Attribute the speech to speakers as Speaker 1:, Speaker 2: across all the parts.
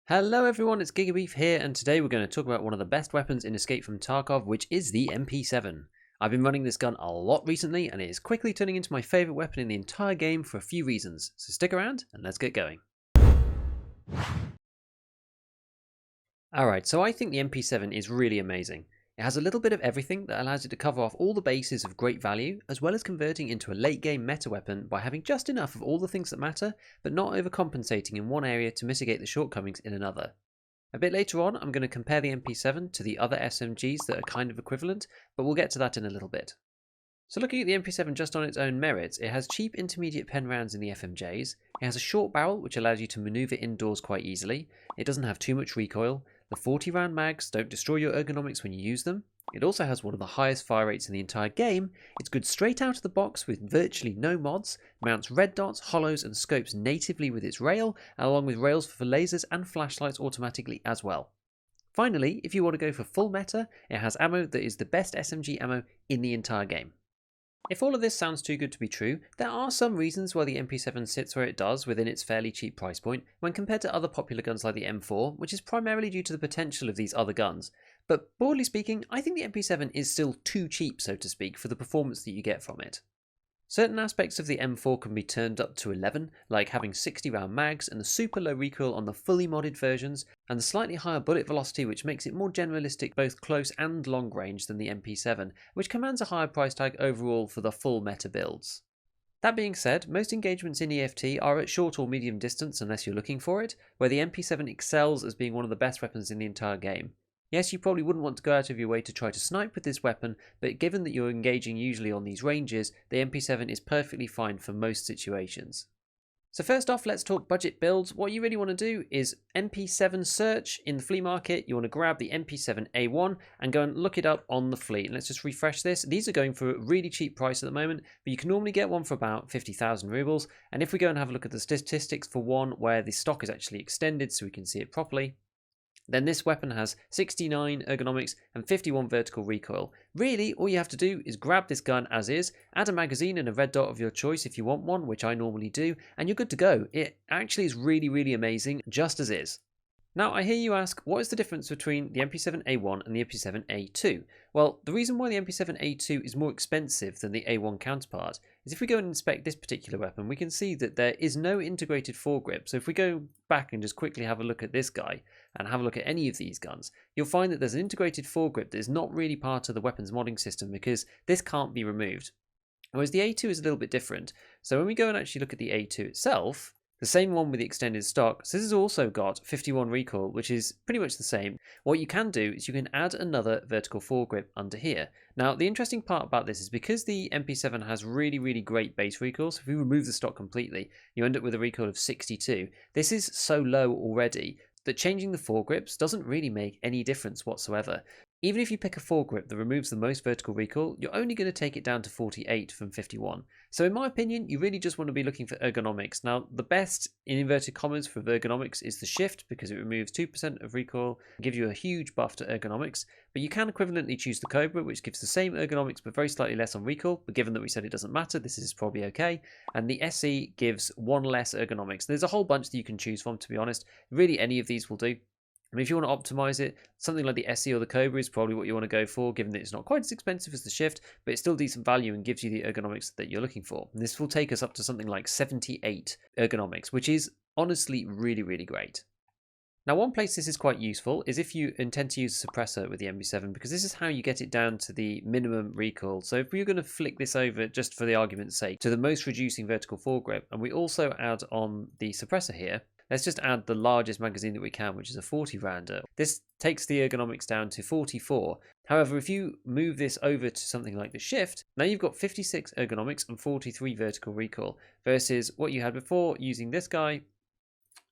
Speaker 1: Hello everyone, it's GigaBeef here, and today we're going to talk about one of the best weapons in Escape from Tarkov, which is the MP7. I've been running this gun a lot recently, and it is quickly turning into my favourite weapon in the entire game for a few reasons, so stick around and let's get going. Alright, so I think the MP7 is really amazing. It has a little bit of everything that allows it to cover off all the bases of great value, as well as converting into a late game meta weapon by having just enough of all the things that matter, but not overcompensating in one area to mitigate the shortcomings in another. A bit later on, I'm going to compare the MP7 to the other SMGs that are kind of equivalent, but we'll get to that in a little bit. So looking at the MP7 just on its own merits, it has cheap intermediate pen rounds in the FMJs, it has a short barrel which allows you to manoeuvre indoors quite easily, it doesn't have too much recoil, the 40 round mags don't destroy your ergonomics when you use them, it also has one of the highest fire rates in the entire game, it's good straight out of the box with virtually no mods, mounts red dots, hollows and scopes natively with its rail, along with rails for lasers and flashlights automatically as well. Finally, if you want to go for full meta, it has ammo that is the best SMG ammo in the entire game. If all of this sounds too good to be true, there are some reasons why the MP7 sits where it does within its fairly cheap price point when compared to other popular guns like the M4, which is primarily due to the potential of these other guns. But broadly speaking, I think the MP7 is still too cheap, so to speak, for the performance that you get from it. Certain aspects of the M4 can be turned up to 11, like having 60 round mags and the super low recoil on the fully modded versions, and the slightly higher bullet velocity which makes it more generalistic both close and long range than the MP7, which commands a higher price tag overall for the full meta builds. That being said, most engagements in EFT are at short or medium distance unless you're looking for it, where the MP7 excels as being one of the best weapons in the entire game. Yes, you probably wouldn't want to go out of your way to try to snipe with this weapon, but given that you're engaging usually on these ranges, the MP7 is perfectly fine for most situations. So first off, let's talk budget builds. What you really want to do is MP7 search in the flea market. You want to grab the MP7A1 and go and look it up on the flea. And let's just refresh this. These are going for a really cheap price at the moment, but you can normally get one for about 50,000 rubles. And if we go and have a look at the statistics for one where the stock is actually extended so we can see it properly, then this weapon has 69 ergonomics and 51 vertical recoil. Really, all you have to do is grab this gun as is, add a magazine and a red dot of your choice if you want one, which I normally do, and you're good to go. It actually is really amazing, just as is. Now, I hear you ask, what is the difference between the MP7A1 and the MP7A2? Well, the reason why the MP7A2 is more expensive than the A1 counterpart is if we go and inspect this particular weapon, we can see that there is no integrated foregrip. So if we go back and just quickly have a look at this guy and have a look at any of these guns, you'll find that there's an integrated foregrip that is not really part of the weapons modding system because this can't be removed. Whereas the A2 is a little bit different. So when we go and actually look at the A2 itself, the same one with the extended stock, so this has also got 51 recoil, which is pretty much the same. What you can do is you can add another vertical foregrip under here. Now, the interesting part about this is because the MP7 has really great base recoil, so if we remove the stock completely, you end up with a recoil of 62. This is so low already that changing the foregrips doesn't really make any difference whatsoever. Even if you pick a foregrip that removes the most vertical recoil, you're only going to take it down to 48 from 51. So in my opinion, you really just want to be looking for ergonomics. Now, the best, in inverted commas, for ergonomics is the shift, because it removes 2% of recoil, gives you a huge buff to ergonomics. But you can equivalently choose the Cobra, which gives the same ergonomics but very slightly less on recoil. But given that we said it doesn't matter, this is probably okay. And the SE gives one less ergonomics. There's a whole bunch that you can choose from, to be honest. Really, any of these will do. I mean, if you want to optimize it, something like the SE or the Cobra is probably what you want to go for, given that it's not quite as expensive as the Shift, but it's still decent value and gives you the ergonomics that you're looking for. And this will take us up to something like 78 ergonomics, which is honestly really great. Now, one place this is quite useful is if you intend to use a suppressor with the MP7, because this is how you get it down to the minimum recoil. So if we're going to flick this over, just for the argument's sake, to the most reducing vertical foregrip, and we also add on the suppressor here, let's just add the largest magazine that we can, which is a 40 rounder. This takes the ergonomics down to 44. However, if you move this over to something like the Shift, now you've got 56 ergonomics and 43 vertical recoil, versus what you had before using this guy,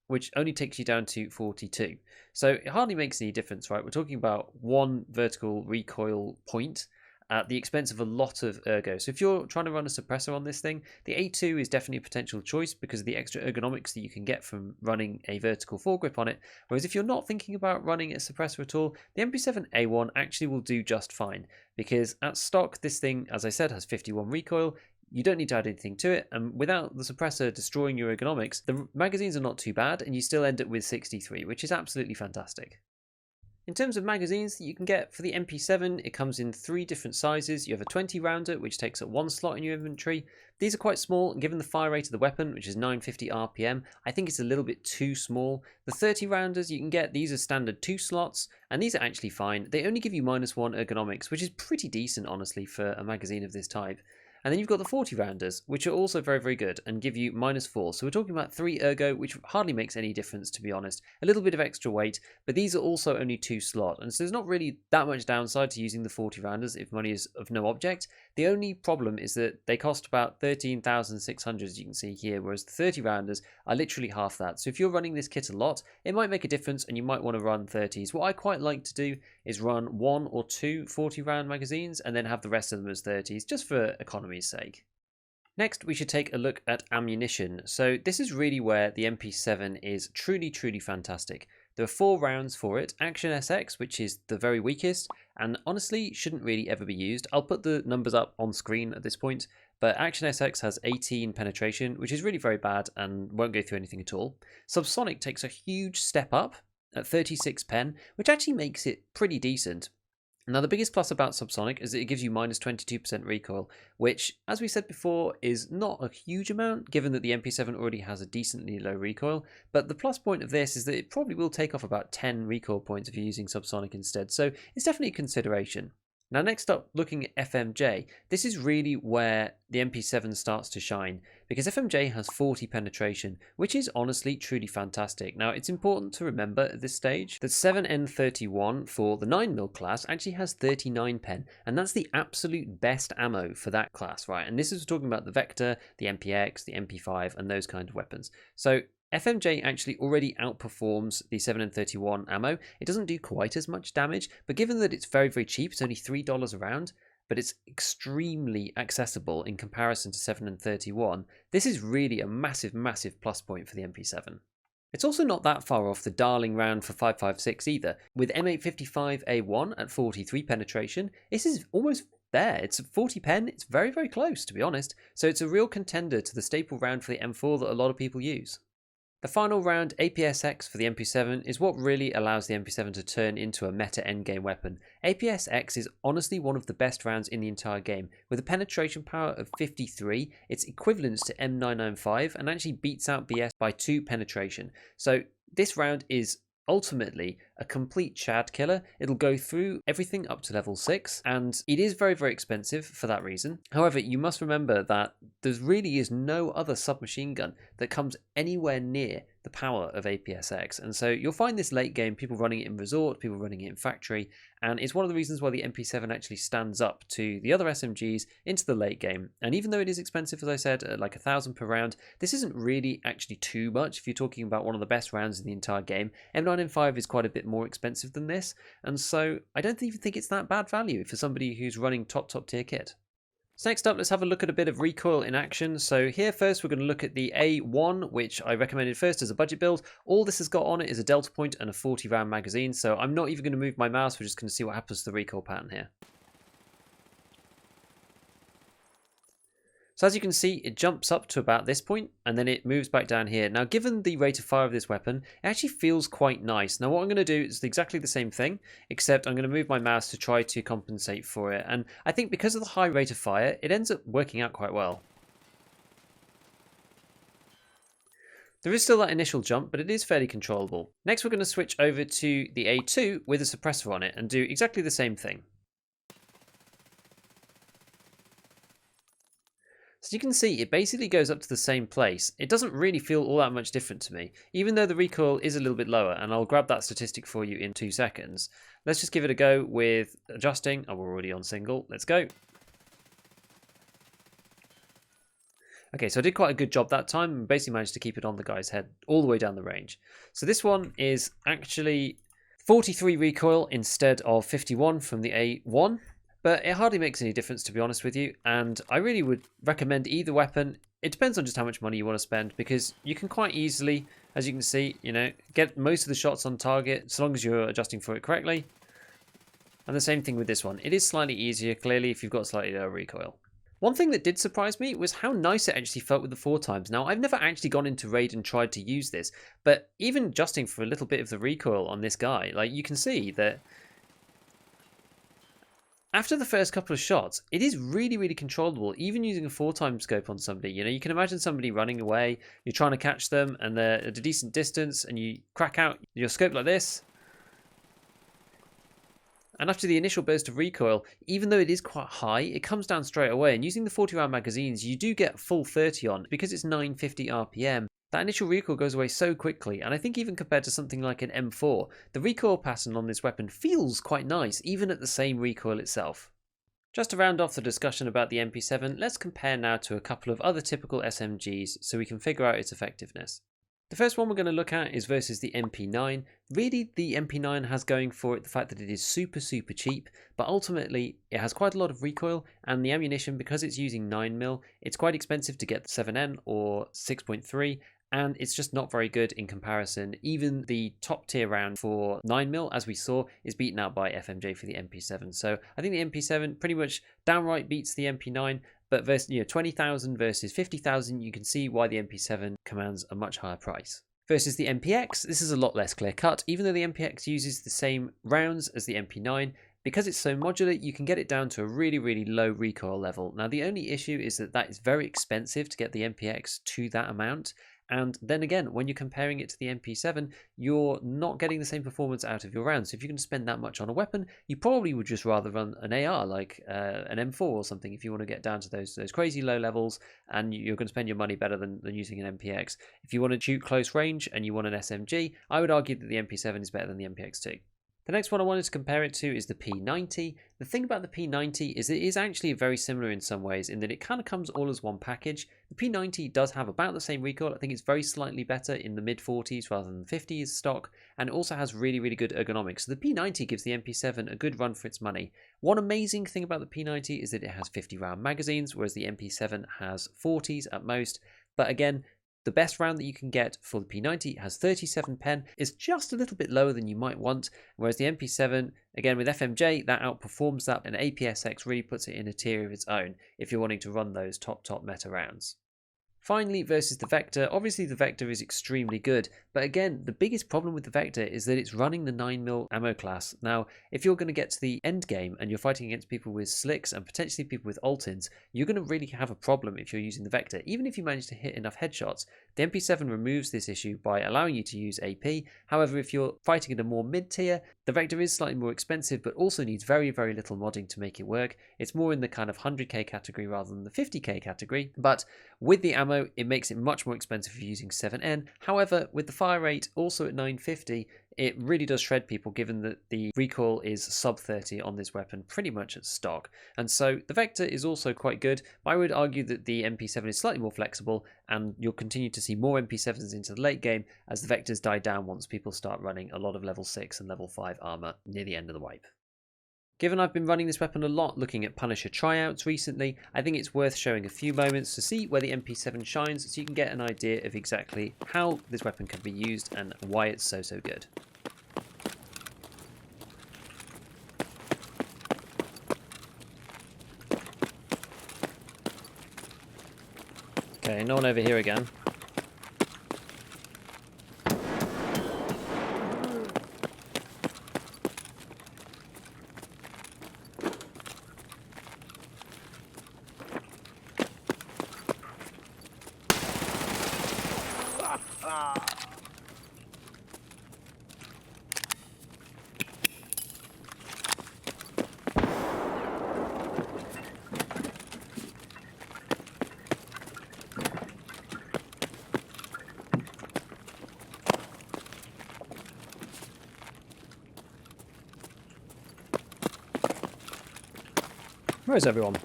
Speaker 1: which only takes you down to 42. So it hardly makes any difference, right? We're talking about one vertical recoil point at the expense of a lot of ergo. So if you're trying to run a suppressor on this thing, the A2 is definitely a potential choice because of the extra ergonomics that you can get from running a vertical foregrip on it. Whereas if you're not thinking about running a suppressor at all, the MP7A1 actually will do just fine, because at stock, this thing, as I said, has 51 recoil. you don't need to add anything to it, and without the suppressor destroying your ergonomics, the magazines are not too bad, and you still end up with 63, which is absolutely fantastic. In terms of magazines that you can get for the MP7, it comes in 3 different sizes. You have a 20 rounder, which takes up 1 slot in your inventory. These are quite small, and given the fire rate of the weapon, which is 950 RPM, I think it's a little bit too small. The 30 rounders you can get, these are standard 2 slots, and these are actually fine. They only give you -1 ergonomics, which is pretty decent, honestly, for a magazine of this type. And then you've got the 40 rounders, which are also very, very good and give you -4. So we're talking about 3 ergo, which hardly makes any difference, to be honest. A little bit of extra weight, but these are also only 2 slot. And so there's not really that much downside to using the 40 rounders if money is of no object. The only problem is that they cost about 13,600, as you can see here, whereas the 30 rounders are literally half that. So if you're running this kit a lot, it might make a difference and you might want to run 30s. What I quite like to do is run 1 or 2 40 round magazines and then have the rest of them as 30s, just for economy's sake. Next, we should take a look at ammunition. So this is really where the MP7 is truly, truly fantastic. There are 4 rounds for it. Action SX, which is the very weakest, and honestly shouldn't really ever be used. I'll put the numbers up on screen at this point, but Action SX has 18 penetration, which is really very bad and won't go through anything at all. Subsonic takes a huge step up at 36 pen, which actually makes it pretty decent. Now, the biggest plus about Subsonic is that it gives you -22% recoil, which, as we said before, is not a huge amount, given that the MP7 already has a decently low recoil. But the plus point of this is that it probably will take off about 10 recoil points if you're using Subsonic instead, so it's definitely a consideration. Now, next up, looking at FMJ, this is really where the MP7 starts to shine, because FMJ has 40 penetration, which is honestly truly fantastic. Now, it's important to remember at this stage that 7N31 for the 9mm class actually has 39 pen, and that's the absolute best ammo for that class, right? And this is talking about the Vector, the MPX, the MP5, and those kind of weapons. So FMJ actually already outperforms the 7N31 ammo. It doesn't do quite as much damage, but given that it's very, very cheap, it's only $3 a round, but it's extremely accessible in comparison to 7N31, this is really a massive, massive plus point for the MP7. It's also not that far off the darling round for 5.56 either. With M855A1 at 43 penetration, this is almost there. It's 40 pen, it's very, very close, to be honest, so it's a real contender to the staple round for the M4 that a lot of people use. The final round, APS-X for the MP7, is what really allows the MP7 to turn into a meta endgame weapon. APS-X is honestly one of the best rounds in the entire game. With a penetration power of 53, it's equivalent to M995 and actually beats out BS by 2 penetration. So this round is ultimately a complete Chad killer. It'll go through everything up to level 6, and it is very, very expensive for that reason. However, you must remember that there really is no other submachine gun that comes anywhere near the power of APS-X, and so you'll find this late game, people running it in Resort, people running it in Factory, and it's one of the reasons why the MP7 actually stands up to the other SMGs into the late game. And even though it is expensive, as I said, at like 1,000 per round, this isn't really actually too much if you're talking about one of the best rounds in the entire game. M995 is quite a bit more expensive than this, and so I don't even think it's that bad value for somebody who's running top tier kit. So next up, let's have a look at a bit of recoil in action. So here first, we're going to look at the A1, which I recommended first as a budget build. All this has got on it is a delta point and a 40 round magazine, so I'm not even going to move my mouse. We're just going to see what happens to the recoil pattern here. So as you can see, it jumps up to about this point, and then it moves back down here. Now, given the rate of fire of this weapon, it actually feels quite nice. Now, what I'm going to do is exactly the same thing, except I'm going to move my mouse to try to compensate for it. And I think because of the high rate of fire, it ends up working out quite well. There is still that initial jump, but it is fairly controllable. Next, we're going to switch over to the A2 with a suppressor on it and do exactly the same thing. So you can see it basically goes up to the same place. It doesn't really feel all that much different to me, even though the recoil is a little bit lower, and I'll grab that statistic for you in 2 seconds. Let's just give it a go with adjusting. Oh, we're already on single. Let's go. Okay, so I did quite a good job that time and basically managed to keep it on the guy's head all the way down the range. So this one is actually 43 recoil instead of 51 from the A1. But it hardly makes any difference, to be honest with you, and I really would recommend either weapon. It depends on just how much money you want to spend, because you can quite easily, as you can see, get most of the shots on target, so long as you're adjusting for it correctly. And the same thing with this one. It is slightly easier, clearly, if you've got slightly lower recoil. One thing that did surprise me was how nice it actually felt with the 4x. Now, I've never actually gone into raid and tried to use this, but even adjusting for a little bit of the recoil on this guy, like you can see that after the first couple of shots, it is really, really controllable, even using a 4x scope on somebody. You know, you can imagine somebody running away, you're trying to catch them, and they're at a decent distance, and you crack out your scope like this. And after the initial burst of recoil, even though it is quite high, it comes down straight away. And using the 40-round magazines, you do get full 30 on. Because it's 950 RPM, that initial recoil goes away so quickly. And I think even compared to something like an M4, the recoil pattern on this weapon feels quite nice, even at the same recoil itself. Just to round off the discussion about the MP7, let's compare now to a couple of other typical SMGs so we can figure out its effectiveness. The first one we're going to look at is versus the MP9. Really, the MP9 has going for it the fact that it is super cheap, but ultimately it has quite a lot of recoil, and the ammunition, because it's using 9mm, it's quite expensive to get the 7N or 6.3, and it's just not very good in comparison. Even the top tier round for 9mm, as we saw, is beaten out by FMJ for the MP7. So I think the MP7 pretty much downright beats the MP9, but versus 20,000 versus 50,000, you can see why the MP7 commands a much higher price. Versus the MPX, this is a lot less clear cut. Even though the MPX uses the same rounds as the MP9, because it's so modular, you can get it down to a really low recoil level. Now, the only issue is that is very expensive to get the MPX to that amount. And then again, when you're comparing it to the MP7, you're not getting the same performance out of your rounds. So if you're going to spend that much on a weapon, you probably would just rather run an AR, like an M4 or something, if you want to get down to those crazy low levels, and you're going to spend your money better than using an MPX. If you want to shoot close range and you want an SMG, I would argue that the MP7 is better than the MPX2. The next one I wanted to compare it to is the P90. The thing about the P90 is it is actually very similar in some ways, in that it kind of comes all as one package. The P90 does have about the same recoil. I think it's very slightly better in the mid-40s rather than the 50s stock, and it also has really good ergonomics. So the P90 gives the MP7 a good run for its money. One amazing thing about the P90 is that it has 50-round magazines, whereas the MP7 has 40s at most. But again, the best round that you can get for the P90 has 37 pen. It's just a little bit lower than you might want, whereas the MP7, again with FMJ, that outperforms that, and APSX really puts it in a tier of its own if you're wanting to run those top meta rounds. Finally, versus the Vector, obviously the Vector is extremely good, but again, the biggest problem with the Vector is that it's running the 9mm ammo class. Now, if you're going to get to the end game and you're fighting against people with slicks and potentially people with Altins, you're going to really have a problem if you're using the Vector. Even if you manage to hit enough headshots, the MP7 removes this issue by allowing you to use AP. However, if you're fighting at a more mid-tier, the Vector is slightly more expensive, but also needs very little modding to make it work. It's more in the kind of 100k category rather than the 50k category, but with the ammo, it makes it much more expensive if you're using 7N. However, with the fire rate also at 950, it really does shred people, given that the recoil is sub 30 on this weapon pretty much at stock. And so the Vector is also quite good. I would argue that the MP7 is slightly more flexible, and you'll continue to see more MP7s into the late game as the Vectors die down once people start running a lot of level 6 and level 5 armor near the end of the wipe. Given I've been running this weapon a lot, looking at Punisher tryouts recently, I think it's worth showing a few moments to see where the MP7 shines, so you can get an idea of exactly how this weapon can be used and why it's so good. Okay, no one over here again. Where is everyone?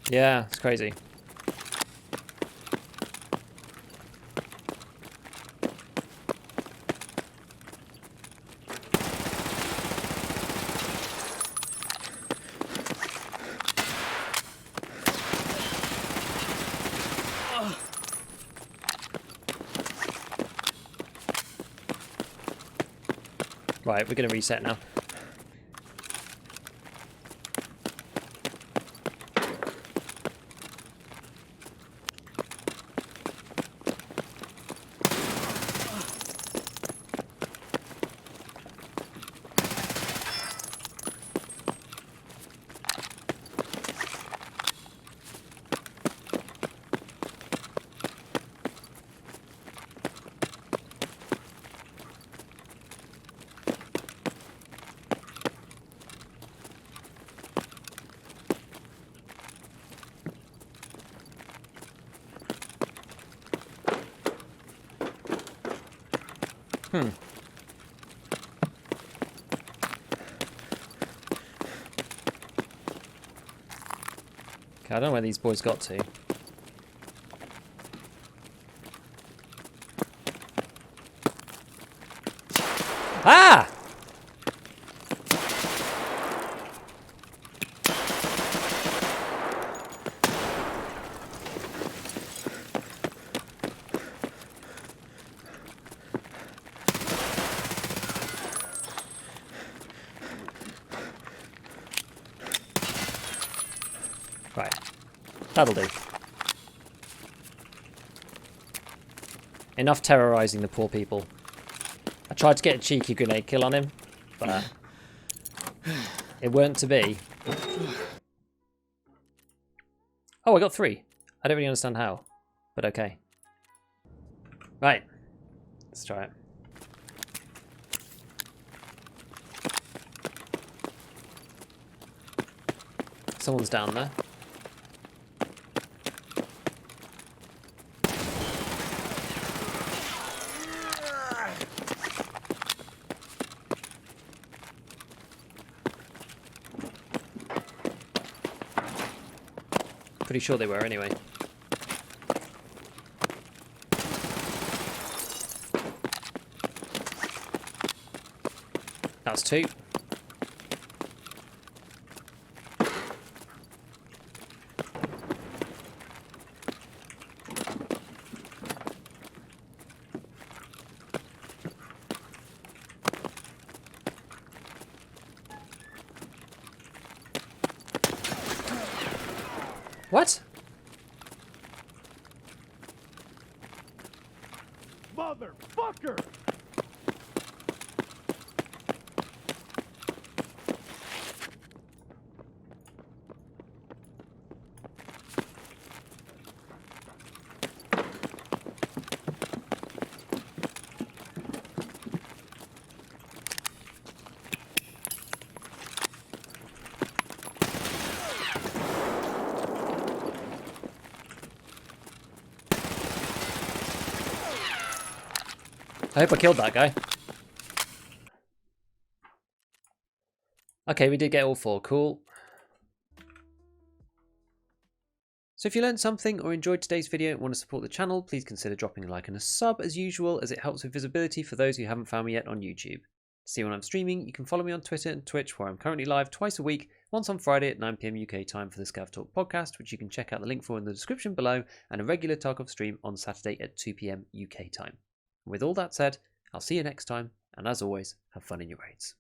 Speaker 1: Yeah, it's crazy. Right, we're going to reset now. Okay, I don't know where these boys got to. Ah! Right, that'll do. Enough terrorising the poor people. I tried to get a cheeky grenade kill on him, but it weren't to be. Oh, I got 3. I don't really understand how, but okay. Right, let's try it. Someone's down there. Pretty sure they were anyway. That's 2. What?
Speaker 2: Motherfucker!
Speaker 1: I hope I killed that guy. Okay, we did get all 4. Cool. So if you learned something or enjoyed today's video and want to support the channel, please consider dropping a like and a sub as usual, as it helps with visibility for those who haven't found me yet on YouTube. To see when I'm streaming, you can follow me on Twitter and Twitch, where I'm currently live twice a week, once on Friday at 9 PM UK time for the ScavTalk podcast, which you can check out the link for in the description below, and a regular Tarkov stream on Saturday at 2 PM UK time. With all that said, I'll see you next time, and as always, have fun in your raids.